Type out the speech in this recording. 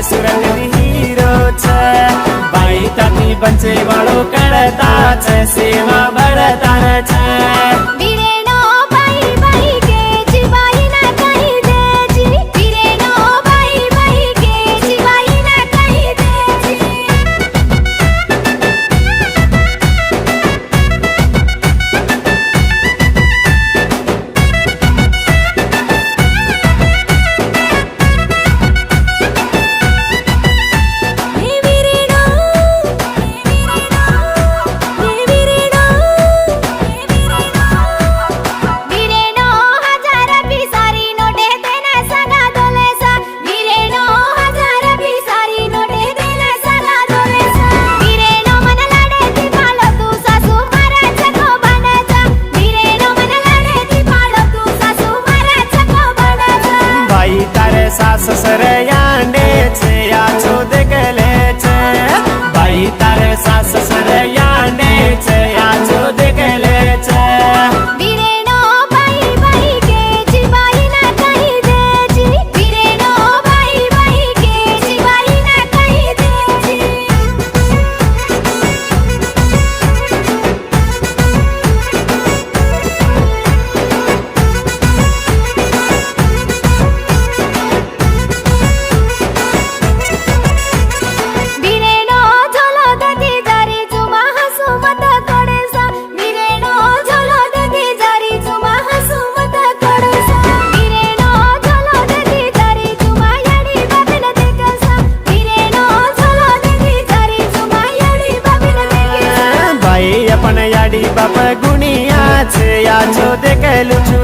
Surat hero છે ભાઈ તાની બંચે વાળો કરતા છે સેવા બળતા છે सास सरयाने छे आछो देखले छे भाई तारे सास सरयाने छे आछो देखले छे वीरेनो भाई भाई के जीवाई ना कही दे जी वीरेनो भाई भाई के जीवाई ना कही दे जी अपन याडी बाप गुनिया छे आछो देखेलू छू